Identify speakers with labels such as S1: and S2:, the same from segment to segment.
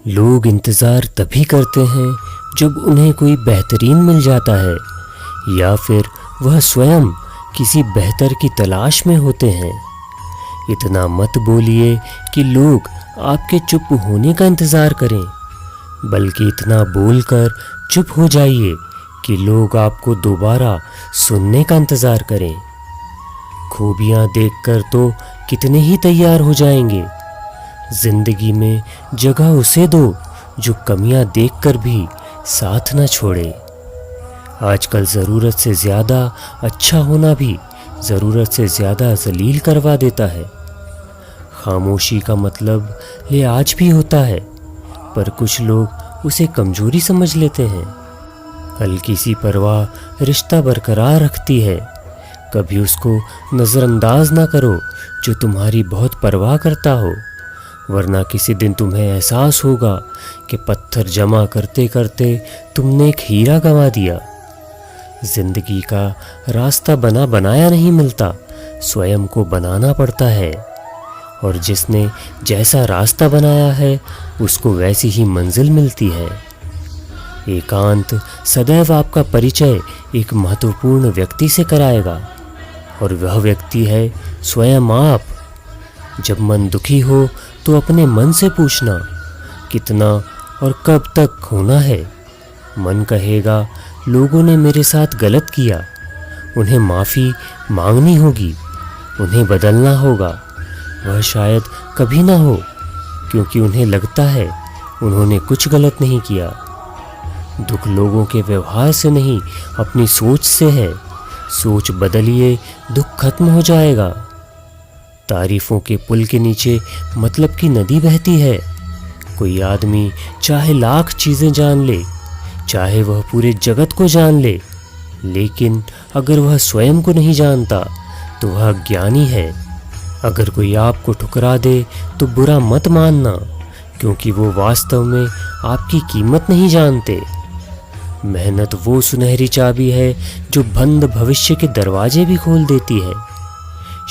S1: लोग इंतज़ार तभी करते हैं जब उन्हें कोई बेहतरीन मिल जाता है या फिर वह स्वयं किसी बेहतर की तलाश में होते हैं। इतना मत बोलिए कि लोग आपके चुप होने का इंतज़ार करें, बल्कि इतना बोलकर चुप हो जाइए कि लोग आपको दोबारा सुनने का इंतज़ार करें। खूबियाँ देखकर तो कितने ही तैयार हो जाएंगे। जिंदगी में जगह उसे दो जो कमियां देखकर भी साथ न छोड़े। आजकल ज़रूरत से ज़्यादा अच्छा होना भी ज़रूरत से ज़्यादा जलील करवा देता है। खामोशी का मतलब ये आज भी होता है, पर कुछ लोग उसे कमज़ोरी समझ लेते हैं। हल्की सी परवाह रिश्ता बरकरार रखती है। कभी उसको नज़रअंदाज ना करो जो तुम्हारी बहुत परवाह करता हो, वरना किसी दिन तुम्हें एहसास होगा कि पत्थर जमा करते करते तुमने एक हीरा गंवा दिया। जिंदगी का रास्ता बना बनाया नहीं मिलता, स्वयं को बनाना पड़ता है। और जिसने जैसा रास्ता बनाया है उसको वैसी ही मंजिल मिलती है। एकांत सदैव आपका परिचय एक महत्वपूर्ण व्यक्ति से कराएगा, और वह व्यक्ति है स्वयं आप। जब मन दुखी हो तो अपने मन से पूछना कितना और कब तक खोना है। मन कहेगा लोगों ने मेरे साथ गलत किया, उन्हें माफ़ी मांगनी होगी, उन्हें बदलना होगा। वह शायद कभी ना हो, क्योंकि उन्हें लगता है उन्होंने कुछ गलत नहीं किया। दुख लोगों के व्यवहार से नहीं, अपनी सोच से है। सोच बदलिए, दुख खत्म हो जाएगा। तारीफों के पुल के नीचे मतलब की नदी बहती है। कोई आदमी चाहे लाख चीज़ें जान ले, चाहे वह पूरे जगत को जान ले, लेकिन अगर वह स्वयं को नहीं जानता तो वह अज्ञानी है। अगर कोई आपको ठुकरा दे तो बुरा मत मानना, क्योंकि वो वास्तव में आपकी कीमत नहीं जानते। मेहनत वो सुनहरी चाबी है जो बंद भविष्य के दरवाजे भी खोल देती है।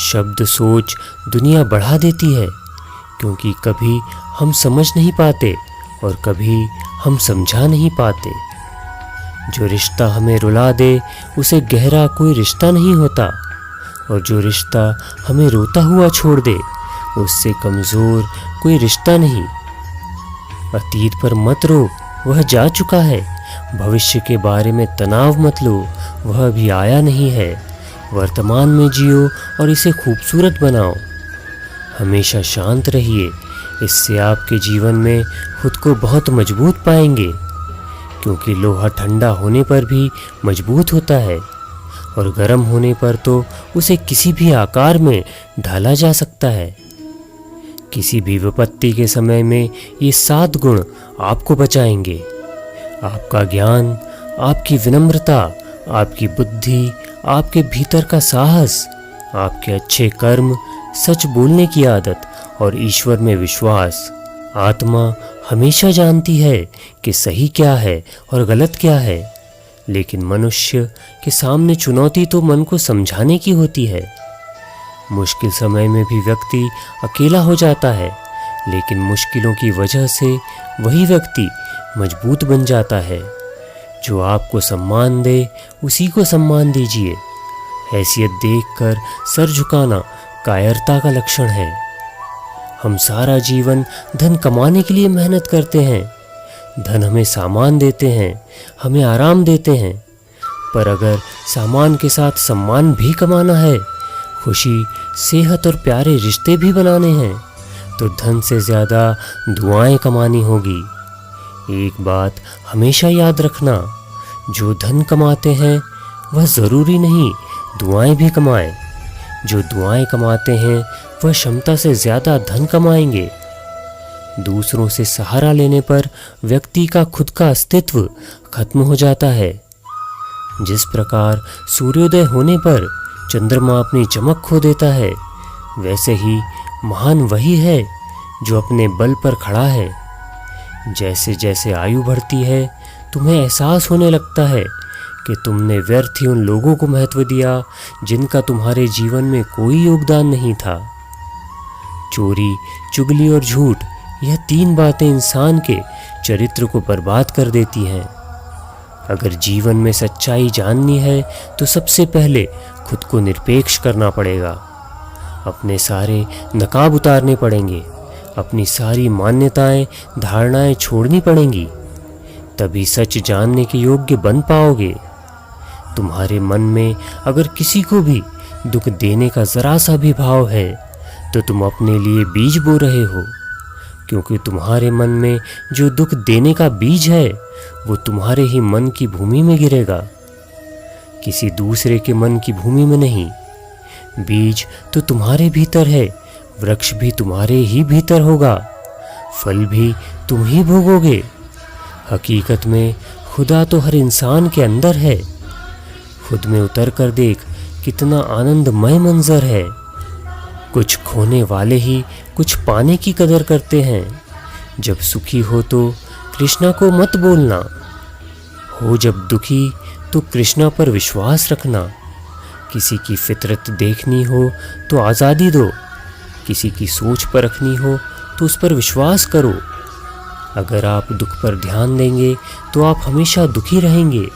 S1: शब्द सोच दुनिया बढ़ा देती है, क्योंकि कभी हम समझ नहीं पाते और कभी हम समझा नहीं पाते। जो रिश्ता हमें रुला दे उसे गहरा कोई रिश्ता नहीं होता, और जो रिश्ता हमें रोता हुआ छोड़ दे उससे कमज़ोर कोई रिश्ता नहीं। अतीत पर मत रो, वह जा चुका है। भविष्य के बारे में तनाव मत लो, वह अभी आया नहीं है। वर्तमान में जियो और इसे खूबसूरत बनाओ। हमेशा शांत रहिए, इससे आपके जीवन में खुद को बहुत मजबूत पाएंगे, क्योंकि लोहा ठंडा होने पर भी मजबूत होता है, और गर्म होने पर तो उसे किसी भी आकार में ढाला जा सकता है। किसी भी विपत्ति के समय में ये 7 गुण आपको बचाएंगे: आपका ज्ञान, आपकी विनम्रता, आपकी बुद्धि, आपके भीतर का साहस, आपके अच्छे कर्म, सच बोलने की आदत और ईश्वर में विश्वास। आत्मा हमेशा जानती है कि सही क्या है और गलत क्या है, लेकिन मनुष्य के सामने चुनौती तो मन को समझाने की होती है। मुश्किल समय में भी व्यक्ति अकेला हो जाता है, लेकिन मुश्किलों की वजह से वही व्यक्ति मजबूत बन जाता है। जो आपको सम्मान दे उसी को सम्मान दीजिए। हैसियत देखकर सर झुकाना कायरता का लक्षण है। हम सारा जीवन धन कमाने के लिए मेहनत करते हैं। धन हमें सामान देते हैं, हमें आराम देते हैं, पर अगर सामान के साथ सम्मान भी कमाना है, खुशी, सेहत और प्यारे रिश्ते भी बनाने हैं, तो धन से ज़्यादा दुआएं कमानी होगी। एक बात हमेशा याद रखना, जो धन कमाते हैं वह ज़रूरी नहीं दुआएं भी कमाएं। जो दुआएं कमाते हैं वह क्षमता से ज़्यादा धन कमाएंगे। दूसरों से सहारा लेने पर व्यक्ति का खुद का अस्तित्व खत्म हो जाता है। जिस प्रकार सूर्योदय होने पर चंद्रमा अपनी चमक खो देता है, वैसे ही महान वही है जो अपने बल पर खड़ा है। जैसे जैसे आयु बढ़ती है, तुम्हें एहसास होने लगता है कि तुमने व्यर्थ ही उन लोगों को महत्व दिया जिनका तुम्हारे जीवन में कोई योगदान नहीं था। चोरी, चुगली और झूठ यह 3 बातें इंसान के चरित्र को बर्बाद कर देती हैं। अगर जीवन में सच्चाई जाननी है तो सबसे पहले खुद को निरपेक्ष करना पड़ेगा। अपने सारे नकाब उतारने पड़ेंगे, अपनी सारी मान्यताएं धारणाएं छोड़नी पड़ेंगी, तभी सच जानने के योग्य बन पाओगे। तुम्हारे मन में अगर किसी को भी दुख देने का जरा सा भी भाव है तो तुम अपने लिए बीज बो रहे हो, क्योंकि तुम्हारे मन में जो दुख देने का बीज है वो तुम्हारे ही मन की भूमि में गिरेगा, किसी दूसरे के मन की भूमि में नहीं। बीज तो तुम्हारे भीतर है, वृक्ष भी तुम्हारे ही भीतर होगा, फल भी तुम ही भोगोगे। हकीकत में खुदा तो हर इंसान के अंदर है। खुद में उतर कर देख कितना आनंदमय मंजर है। कुछ खोने वाले ही कुछ पाने की कदर करते हैं। जब सुखी हो तो कृष्णा को मत बोलना, हो जब दुखी तो कृष्णा पर विश्वास रखना। किसी की फितरत देखनी हो तो आज़ादी दो, किसी की सोच परखनी हो तो उस पर विश्वास करो। अगर आप दुख पर ध्यान देंगे तो आप हमेशा दुखी रहेंगे,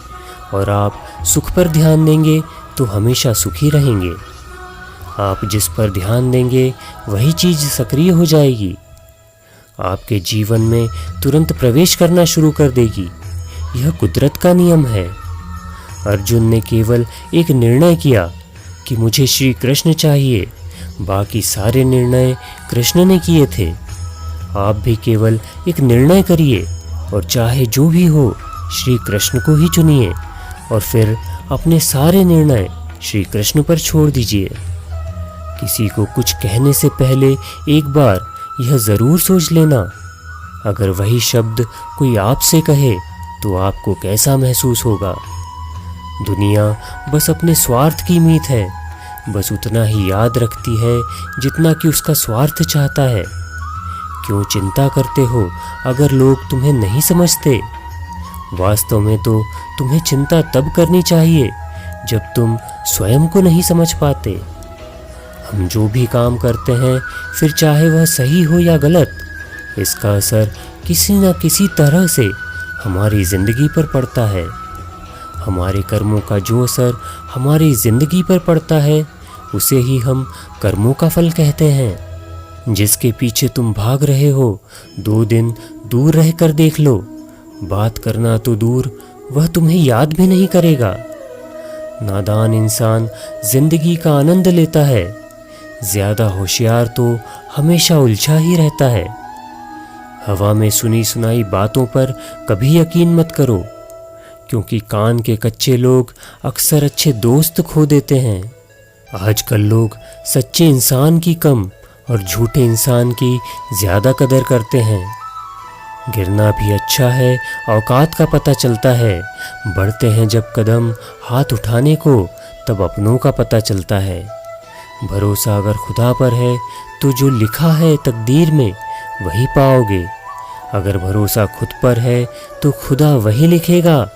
S1: और आप सुख पर ध्यान देंगे तो हमेशा सुखी रहेंगे। आप जिस पर ध्यान देंगे वही चीज़ सक्रिय हो जाएगी, आपके जीवन में तुरंत प्रवेश करना शुरू कर देगी। यह कुदरत का नियम है। अर्जुन ने केवल एक निर्णय किया कि मुझे श्री कृष्ण चाहिए, बाकी सारे निर्णय कृष्ण ने किए थे। आप भी केवल एक निर्णय करिए और चाहे जो भी हो श्री कृष्ण को ही चुनिए, और फिर अपने सारे निर्णय श्री कृष्ण पर छोड़ दीजिए। किसी को कुछ कहने से पहले एक बार यह ज़रूर सोच लेना, अगर वही शब्द कोई आपसे कहे तो आपको कैसा महसूस होगा। दुनिया बस अपने स्वार्थ की मीत है, बस उतना ही याद रखती है जितना कि उसका स्वार्थ चाहता है। क्यों चिंता करते हो अगर लोग तुम्हें नहीं समझते? वास्तव में तो तुम्हें चिंता तब करनी चाहिए जब तुम स्वयं को नहीं समझ पाते। हम जो भी काम करते हैं, फिर चाहे वह सही हो या गलत, इसका असर किसी न किसी तरह से हमारी ज़िंदगी पर पड़ता है। हमारे कर्मों का जो असर हमारी ज़िंदगी पर पड़ता है उसे ही हम कर्मों का फल कहते हैं। जिसके पीछे तुम भाग रहे हो 2 दिन दूर रहकर देख लो, बात करना तो दूर, वह तुम्हें याद भी नहीं करेगा। नादान इंसान जिंदगी का आनंद लेता है, ज्यादा होशियार तो हमेशा उलझा ही रहता है। हवा में सुनी सुनाई बातों पर कभी यकीन मत करो, क्योंकि कान के कच्चे लोग अक्सर अच्छे दोस्त खो देते हैं। आजकल लोग सच्चे इंसान की कम और झूठे इंसान की ज़्यादा कदर करते हैं। गिरना भी अच्छा है, औकात का पता चलता है। बढ़ते हैं जब कदम हाथ उठाने को, तब अपनों का पता चलता है। भरोसा अगर खुदा पर है तो जो लिखा है तकदीर में वही पाओगे। अगर भरोसा खुद पर है तो खुदा वही लिखेगा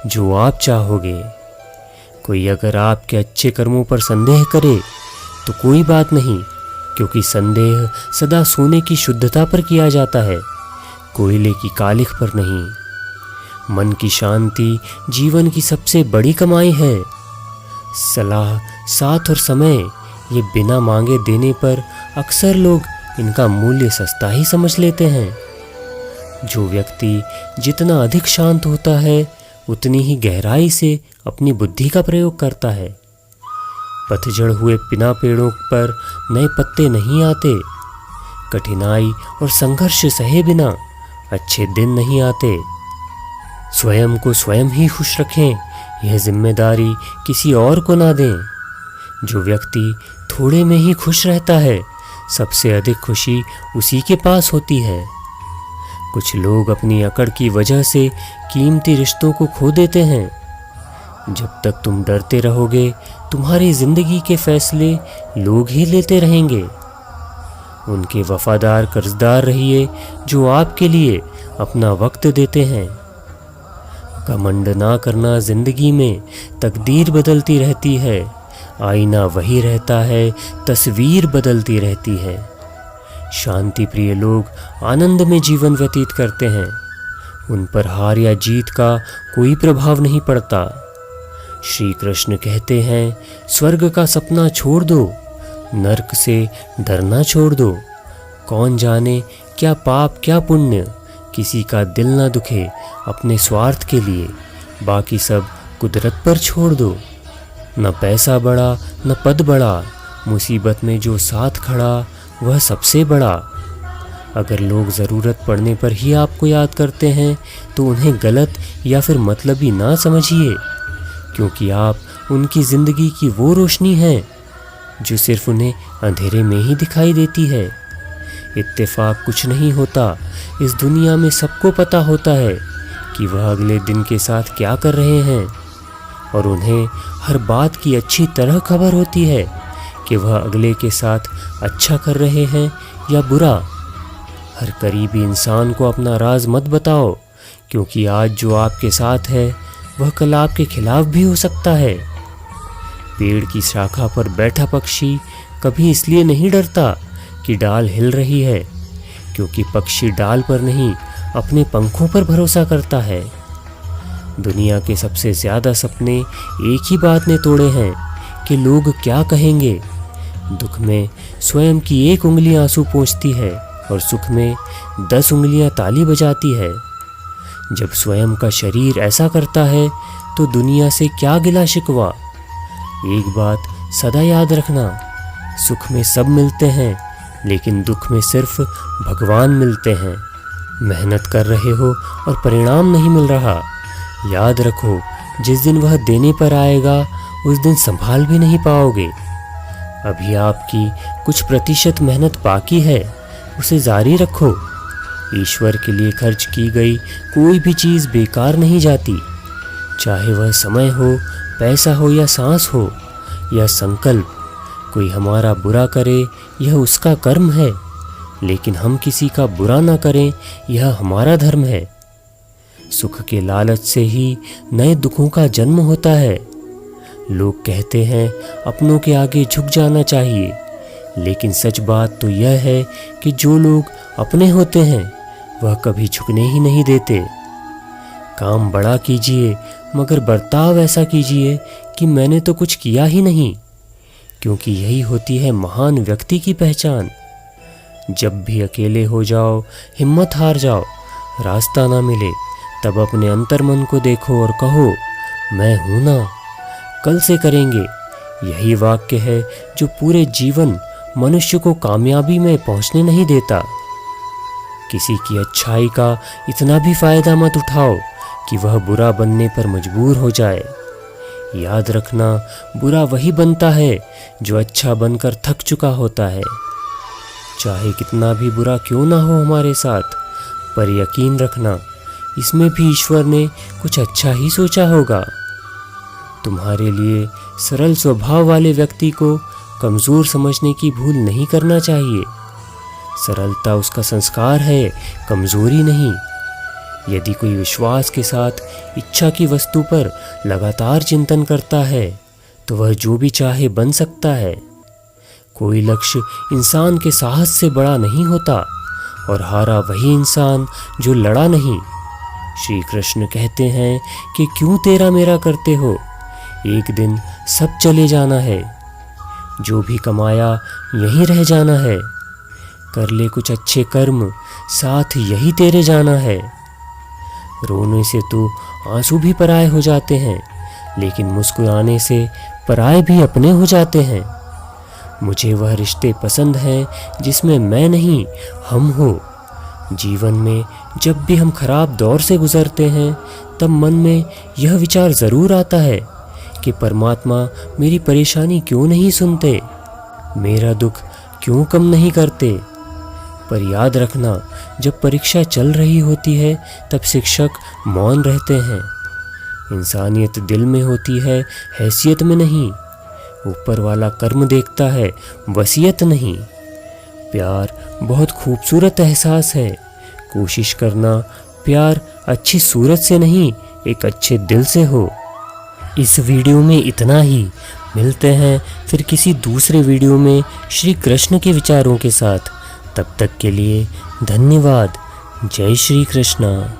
S1: जो आप चाहोगे। कोई अगर आपके अच्छे कर्मों पर संदेह करे तो कोई बात नहीं, क्योंकि संदेह सदा सोने की शुद्धता पर किया जाता है, कोयले की कालिख पर नहीं। मन की शांति जीवन की सबसे बड़ी कमाई है। सलाह, साथ और समय ये बिना मांगे देने पर अक्सर लोग इनका मूल्य सस्ता ही समझ लेते हैं। जो व्यक्ति जितना अधिक शांत होता है उतनी ही गहराई से अपनी बुद्धि का प्रयोग करता है। पतझड़ हुए बिना पेड़ों पर नए पत्ते नहीं आते। कठिनाई और संघर्ष सहे बिना अच्छे दिन नहीं आते। स्वयं को स्वयं ही खुश रखें, यह जिम्मेदारी किसी और को ना दें। जो व्यक्ति थोड़े में ही खुश रहता है, सबसे अधिक खुशी उसी के पास होती है। कुछ लोग अपनी अकड़ की वजह से कीमती रिश्तों को खो देते हैं। जब तक तुम डरते रहोगे, तुम्हारी जिंदगी के फैसले लोग ही लेते रहेंगे। उनके वफादार कर्जदार रहिए जो आपके लिए अपना वक्त देते हैं। घमंड ना करना, जिंदगी में तकदीर बदलती रहती है, आईना वही रहता है, तस्वीर बदलती रहती है। शांति प्रिय लोग आनंद में जीवन व्यतीत करते हैं। उन पर हार या जीत का कोई प्रभाव नहीं पड़ता। श्री कृष्ण कहते हैं, स्वर्ग का सपना छोड़ दो, नरक से डरना छोड़ दो। कौन जाने क्या पाप क्या पुण्य, किसी का दिल ना दुखे अपने स्वार्थ के लिए, बाकी सब कुदरत पर छोड़ दो। न पैसा बड़ा न पद बड़ा, मुसीबत में जो साथ खड़ा वह सबसे बड़ा। अगर लोग ज़रूरत पड़ने पर ही आपको याद करते हैं तो उन्हें गलत या फिर मतलबी ना समझिए, क्योंकि आप उनकी ज़िंदगी की वो रोशनी हैं जो सिर्फ उन्हें अंधेरे में ही दिखाई देती है। इत्तेफाक कुछ नहीं होता, इस दुनिया में सबको पता होता है कि वह अगले दिन के साथ क्या कर रहे हैं, और उन्हें हर बात की अच्छी तरह खबर होती है कि वह अगले के साथ अच्छा कर रहे हैं या बुरा। हर करीबी इंसान को अपना राज मत बताओ, क्योंकि आज जो आपके साथ है वह कल आपके खिलाफ भी हो सकता है। पेड़ की शाखा पर बैठा पक्षी कभी इसलिए नहीं डरता कि डाल हिल रही है, क्योंकि पक्षी डाल पर नहीं अपने पंखों पर भरोसा करता है। दुनिया के सबसे ज़्यादा सपने एक ही बात ने तोड़े हैं कि लोग क्या कहेंगे। दुख में स्वयं की एक उंगली आंसू पोंछती है और सुख में 10 उंगलियां ताली बजाती है। जब स्वयं का शरीर ऐसा करता है तो दुनिया से क्या गिला शिकवा। एक बात सदा याद रखना, सुख में सब मिलते हैं लेकिन दुख में सिर्फ भगवान मिलते हैं। मेहनत कर रहे हो और परिणाम नहीं मिल रहा, याद रखो जिस दिन वह देने पर आएगा उस दिन संभाल भी नहीं पाओगे। अभी आपकी कुछ प्रतिशत मेहनत बाकी है, उसे जारी रखो। ईश्वर के लिए खर्च की गई कोई भी चीज़ बेकार नहीं जाती, चाहे वह समय हो, पैसा हो या सांस हो या संकल्प। कोई हमारा बुरा करे यह उसका कर्म है, लेकिन हम किसी का बुरा ना करें यह हमारा धर्म है। सुख के लालच से ही नए दुखों का जन्म होता है। लोग कहते हैं अपनों के आगे झुक जाना चाहिए, लेकिन सच बात तो यह है कि जो लोग अपने होते हैं वह कभी झुकने ही नहीं देते। काम बड़ा कीजिए मगर बर्ताव ऐसा कीजिए कि मैंने तो कुछ किया ही नहीं, क्योंकि यही होती है महान व्यक्ति की पहचान। जब भी अकेले हो जाओ, हिम्मत हार जाओ, रास्ता ना मिले, तब अपने अंतर्मन को देखो और कहो, मैं हूं ना, कल से करेंगे। यही वाक्य है जो पूरे जीवन मनुष्य को कामयाबी में पहुंचने नहीं देता। किसी की अच्छाई का इतना भी फायदा मत उठाओ कि वह बुरा बनने पर मजबूर हो जाए। याद रखना, बुरा वही बनता है जो अच्छा बनकर थक चुका होता है। चाहे कितना भी बुरा क्यों ना हो हमारे साथ, पर यकीन रखना इसमें भी ईश्वर ने कुछ अच्छा ही सोचा होगा। तुम्हारे लिए सरल स्वभाव वाले व्यक्ति को कमज़ोर समझने की भूल नहीं करना चाहिए। सरलता उसका संस्कार है, कमज़ोरी नहीं। यदि कोई विश्वास के साथ इच्छा की वस्तु पर लगातार चिंतन करता है तो वह जो भी चाहे बन सकता है। कोई लक्ष्य इंसान के साहस से बड़ा नहीं होता, और हारा वही इंसान जो लड़ा नहीं। श्री कृष्ण कहते हैं कि क्यों तेरा मेरा करते हो, एक दिन सब चले जाना है। जो भी कमाया यहीं रह जाना है। कर ले कुछ अच्छे कर्म, साथ यही तेरे जाना है। रोने से तो आंसू भी पराए हो जाते हैं, लेकिन मुस्कुराने से पराए भी अपने हो जाते हैं। मुझे वह रिश्ते पसंद हैं जिसमें मैं नहीं हम हो। जीवन में जब भी हम खराब दौर से गुजरते हैं तब मन में यह विचार ज़रूर आता है कि परमात्मा मेरी परेशानी क्यों नहीं सुनते, मेरा दुख क्यों कम नहीं करते। पर याद रखना, जब परीक्षा चल रही होती है तब शिक्षक मौन रहते हैं। इंसानियत दिल में होती है, हैसियत में नहीं। ऊपर वाला कर्म देखता है, वसीयत नहीं। प्यार बहुत खूबसूरत एहसास है। कोशिश करना प्यार अच्छी सूरत से नहीं, एक अच्छे दिल से हो। इस वीडियो में इतना ही। मिलते हैं फिर किसी दूसरे वीडियो में श्री कृष्ण के विचारों के साथ। तब तक के लिए धन्यवाद। जय श्री कृष्णा।